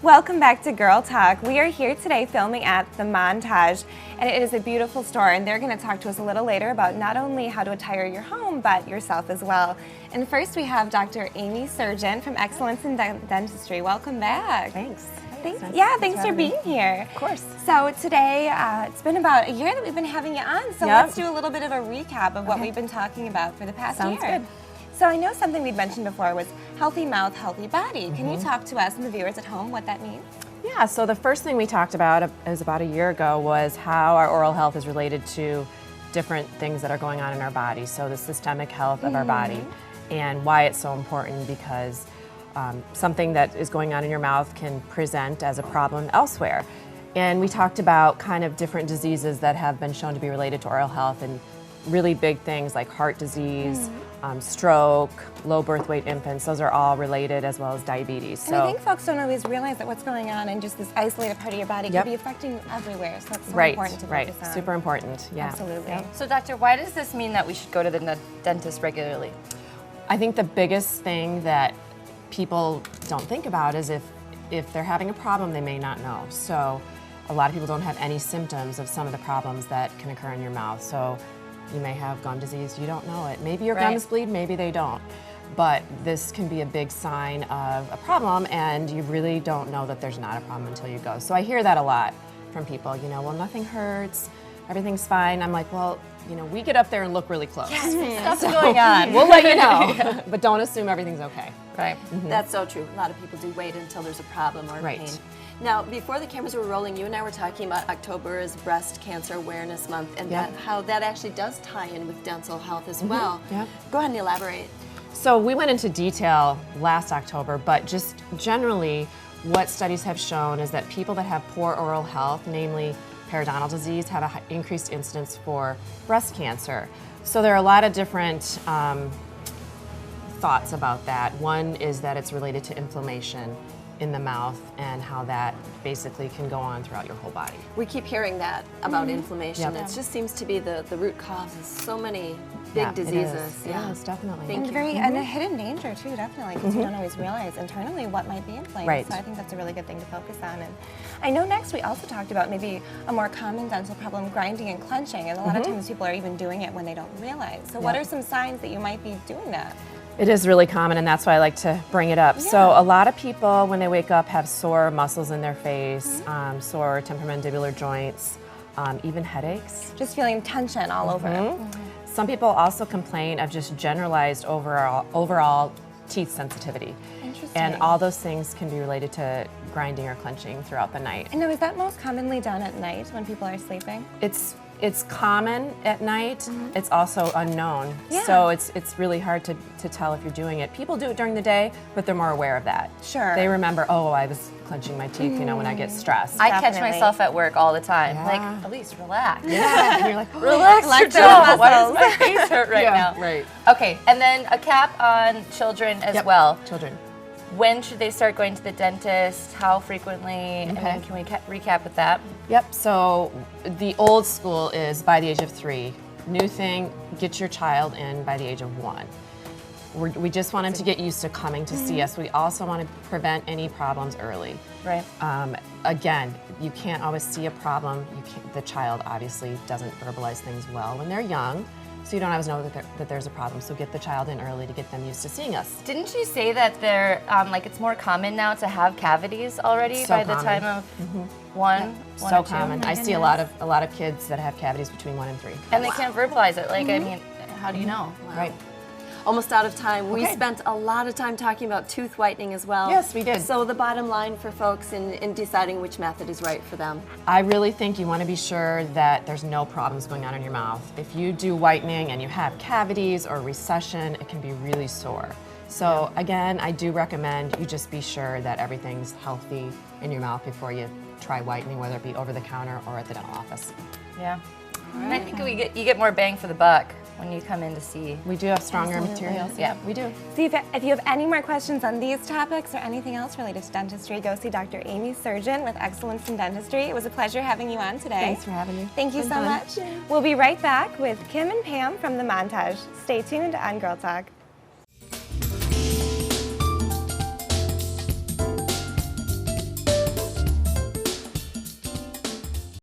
Welcome back to Girl Talk. We are here today filming at the Montage, and it is a beautiful store, and they're going to talk to us a little later about not only how to attire your home, but yourself as well. And first we have Dr. Amy Surgeon from Excellence in Dentistry. Welcome back. Thanks. Thanks for being here. Of course. So today, it's been about a year that we've been having you on, so let's do a little bit of a recap of what we've been talking about for the past year. Sounds good. So I know something we'd mentioned before was healthy mouth, healthy body. Can you talk to us and the viewers at home what that means? Yeah, so the first thing we talked about is about a year ago was how our oral health is related to different things that are going on in our body. So the systemic health of our body and why it's so important, because something that is going on in your mouth can present as a problem elsewhere. And we talked about kind of different diseases that have been shown to be related to oral health, and really big things like heart disease, stroke, low birth weight infants. Those are all related, as well as diabetes. And I think folks don't always realize that what's going on in just this isolated part of your body can be affecting everywhere. So it's so important to focus on. Super important. Yeah. Absolutely. So doctor, why does this mean that we should go to the dentist regularly? I think the biggest thing that people don't think about is if they're having a problem, they may not know. So a lot of people don't have any symptoms of some of the problems that can occur in your mouth. So you may have gum disease, you don't know it. Maybe your gums bleed, maybe they don't. But this can be a big sign of a problem, and you really don't know that there's not a problem until you go. So I hear that a lot from people, well, nothing hurts, everything's fine. I'm like, well, we get up there and look really close. Yes, stuff's going on. We'll let you know, but don't assume everything's okay. Right. That's so true. A lot of people do wait until there's a problem or pain. Now, before the cameras were rolling, you and I were talking about October is Breast Cancer Awareness Month, and how that actually does tie in with dental health as well. Go ahead and elaborate. So we went into detail last October, but just generally, what studies have shown is that people that have poor oral health, namely periodontal disease, have an increased incidence for breast cancer. So there are a lot of different thoughts about that. One is that it's related to inflammation in the mouth and how that basically can go on throughout your whole body. We keep hearing that about inflammation. It just seems to be the root cause of so many big diseases. Yes, definitely. And a hidden danger too, definitely, because you don't always realize internally what might be inflamed. Right. So I think that's a really good thing to focus on. And I know next we also talked about maybe a more common dental problem, grinding and clenching, and a lot of times people are even doing it when they don't realize. So what are some signs that you might be doing that? It is really common, and that's why I like to bring it up. So a lot of people, when they wake up, have sore muscles in their face, sore temporomandibular joints, even headaches. Just feeling tension all over. Some people also complain of just generalized overall teeth sensitivity. Interesting. And all those things can be related to grinding or clenching throughout the night. And now, is that most commonly done at night when people are sleeping? It's common at night. It's also unknown. So it's really hard to tell if you're doing it. People do it during the day, but they're more aware of that. Sure. They remember, oh, I was clenching my teeth, when I get stressed. I catch myself at work all the time. Like, at least relax. And you're like, oh, relax your jaw. Why does my face hurt right now? Right. Okay, and then a cap on children as well. Children. When should they start going to the dentist? How frequently? And then can we recap with that? Yep, so the old school is by the age of 3. New thing, get your child in by the age of 1. We just want them to get used to coming to see us. We also want to prevent any problems early. Right. Again, you can't always see a problem. The child obviously doesn't verbalize things well when they're young. So you don't always know that there's a problem. So get the child in early to get them used to seeing us. Didn't you say that they're it's more common now to have cavities already by the time of one so or 2? common. I see a lot of kids that have cavities between 1 and 3. And they can't verbalize it. Like I mean, how do you know? Wow. Right. Almost out of time. We spent a lot of time talking about tooth whitening as well. Yes, we did. So the bottom line for folks in deciding which method is right for them. I really think you want to be sure that there's no problems going on in your mouth. If you do whitening and you have cavities or recession, it can be really sore. So again, I do recommend you just be sure that everything's healthy in your mouth before you try whitening, whether it be over the counter or at the dental office. Yeah. And I think you get more bang for the buck when you come in to see. We do have stronger materials. Yeah, we do. See, if you have any more questions on these topics or anything else related to dentistry, go see Dr. Amy Surgeon with Excellence in Dentistry. It was a pleasure having you on today. Thanks for having me. Thank you so much. We'll be right back with Kim and Pam from the Montage. Stay tuned on Girl Talk.